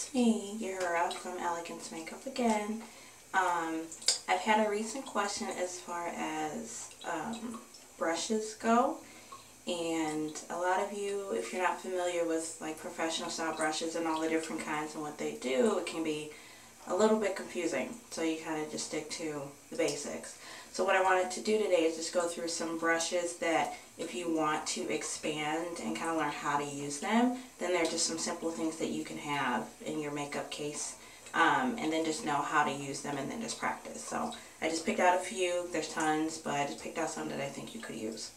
it's me, Yahura from Elegance Makeup again. I've had a recent question as far as brushes go, and a lot of you, if you're not familiar with like professional style brushes and all the different kinds and what they do, it can be a little bit confusing, so you kind of just stick to the basics. So what I wanted to do today is just go through some brushes that if you want to expand and kind of learn how to use them, then they're just some simple things that you can have in your makeup case, and then just know how to use them and then just practice. So I just picked out a few. There's tons, but I just picked out some that I think you could use.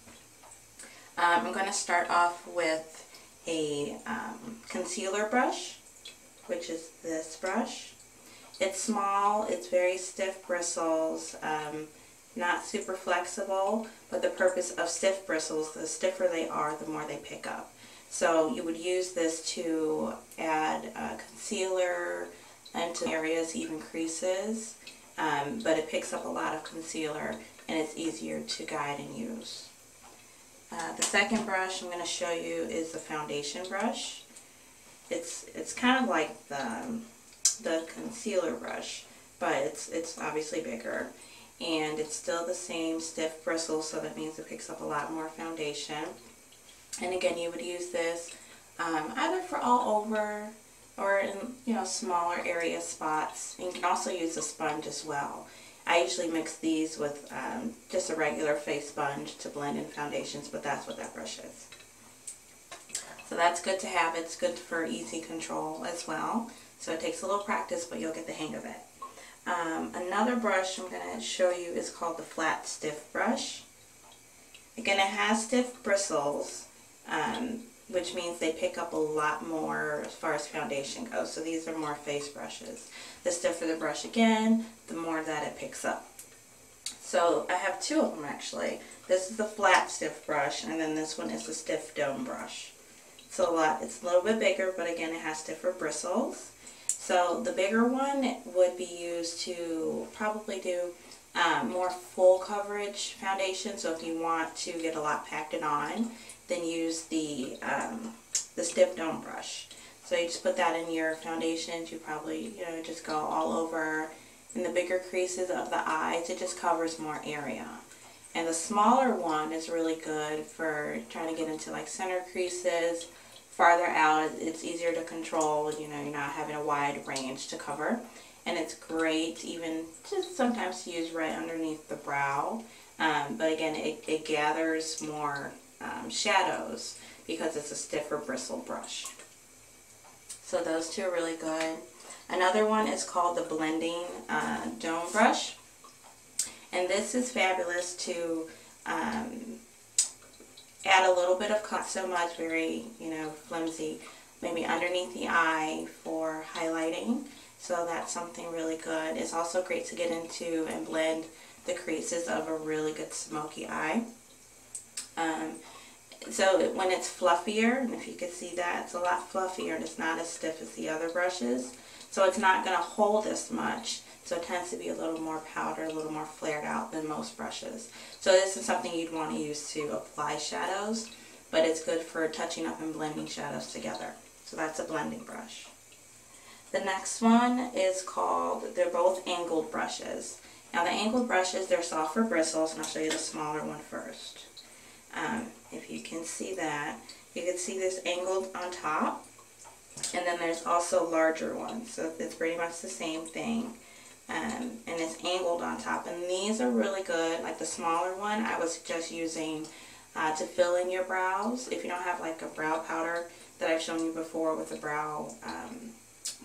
I'm going to start off with a concealer brush, which is this brush. It's small, it's very stiff bristles, not super flexible, but the purpose of stiff bristles, the stiffer they are, the more they pick up. So you would use this to add concealer into areas, even creases, but it picks up a lot of concealer and it's easier to guide and use. The second brush I'm going to show you is the foundation brush. It's kind of like the concealer brush, but it's obviously bigger, and it's still the same stiff bristles, so that means it picks up a lot more foundation. And again, you would use this either for all over or in smaller area spots. And you can also use a sponge as well. I usually mix these with just a regular face sponge to blend in foundations, but that's what that brush is. So that's good to have. It's good for easy control as well. So it takes a little practice, but you'll get the hang of it. Another brush I'm going to show you is called the flat stiff brush. Again, it has stiff bristles, which means they pick up a lot more as far as foundation goes. So these are more face brushes. The stiffer the brush again, the more that it picks up. So I have two of them actually. This is the flat stiff brush, and then this one is the stiff dome brush. So it's a little bit bigger, but again, it has stiffer bristles. So the bigger one would be used to probably do more full coverage foundation. So if you want to get a lot packed on, then use the stiff dome brush. So you just put that in your foundations. You probably just go all over in the bigger creases of the eyes. It just covers more area. And the smaller one is really good for trying to get into like center creases. Farther out, it's easier to control, you're not having a wide range to cover. And it's great even just sometimes to use right underneath the brow. But again, it gathers more shadows because it's a stiffer bristle brush. So those two are really good. Another one is called the blending dome brush. And this is fabulous to add a little bit of, not so much very, flimsy, maybe underneath the eye for highlighting. So that's something really good. It's also great to get into and blend the creases of a really good smoky eye. So when it's fluffier, and if you can see that, it's a lot fluffier and it's not as stiff as the other brushes. So it's not going to hold as much. So it tends to be a little more powder, a little more flared out than most brushes. So this is something you'd want to use to apply shadows, but it's good for touching up and blending shadows together. So that's a blending brush. The next one is called, they're both angled brushes. Now the angled brushes, they're softer bristles, and I'll show you the smaller one first. If you can see that, you can see this angled on top, and then there's also larger ones. So it's pretty much the same thing. And it's angled on top, and these are really good. Like the smaller one I was just using to fill in your brows. If you don't have like a brow powder that I've shown you before with a brow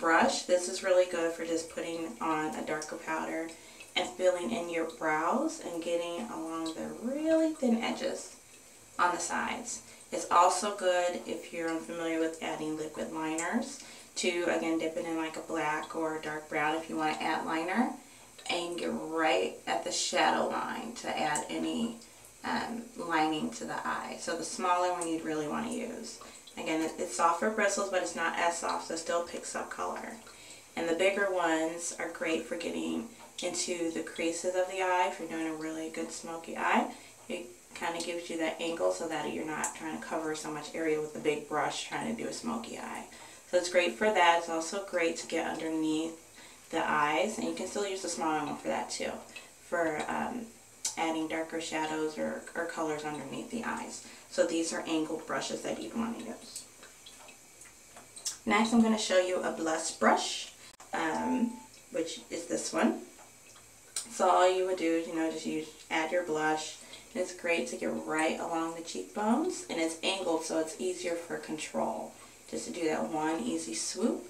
brush, this is really good for just putting on a darker powder and filling in your brows and getting along the really thin edges on the sides. It's also good if you're unfamiliar with adding liquid liners, to again dip it in like a black or a dark brown if you want to add liner, and get right at the shadow line to add any lining to the eye. So the smaller one you'd really want to use. Again, it's softer bristles, but it's not as soft, so it still picks up color. And the bigger ones are great for getting into the creases of the eye. If you're doing a really good smoky eye, it kind of gives you that angle so that you're not trying to cover so much area with a big brush trying to do a smoky eye. So it's great for that. It's also great to get underneath the eyes, and you can still use the smaller one for that too, for adding darker shadows or colors underneath the eyes. So these are angled brushes that you'd want to use. Next, I'm going to show you a blush brush, which is this one. So all you would do is, just add your blush. And it's great to get right along the cheekbones, and it's angled so it's easier for control. Just to do that one easy swoop,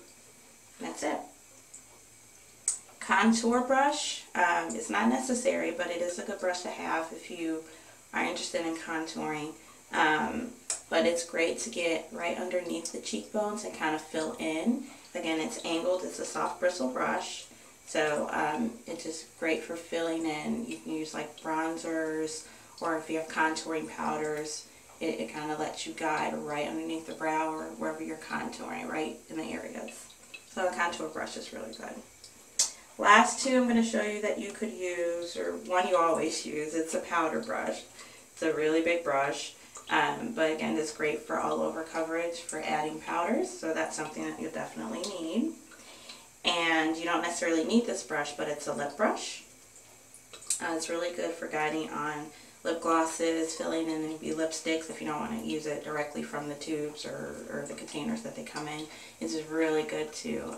and that's it. Contour brush is not necessary, but it is a good brush to have if you are interested in contouring. But it's great to get right underneath the cheekbones and kind of fill in. Again, it's angled, it's a soft bristle brush, so it's just great for filling in. You can use like bronzers, or if you have contouring powders, it kind of lets you guide right underneath the brow or wherever you're contouring, right in the areas. So the contour brush is really good. Last two I'm going to show you that you could use, or one you always use, it's a powder brush. It's a really big brush, but again, it's great for all over coverage for adding powders, so that's something that you'll definitely need. And you don't necessarily need this brush, but it's a lip brush. It's really good for guiding on lip glosses, filling in maybe lipsticks if you don't want to use it directly from the tubes or the containers that they come in. It's just really good to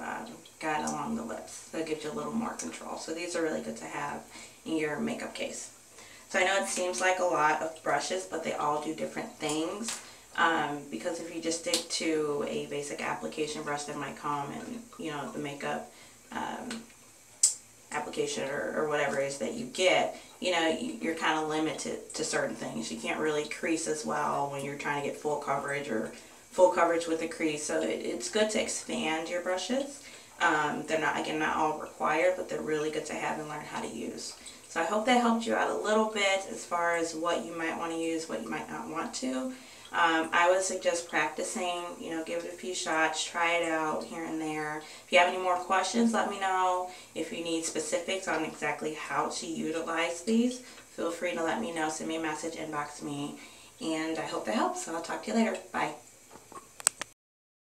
guide along the lips, so it gives you a little more control. So these are really good to have in your makeup case. So I know it seems like a lot of brushes, but they all do different things. Because if you just stick to a basic application brush that might come in, the makeup application or whatever it is that you get, you're kind of limited to certain things. You can't really crease as well when you're trying to get full coverage or full coverage with a crease. So it's good to expand your brushes. They're not all required, but they're really good to have and learn how to use. So I hope that helped you out a little bit as far as what you might want to use, what you might not want to. I would suggest practicing, give it a few shots, try it out here and there. If you have any more questions, let me know. If you need specifics on exactly how to utilize these, feel free to let me know. Send me a message, inbox me, and I hope that helps. So I'll talk to you later. Bye.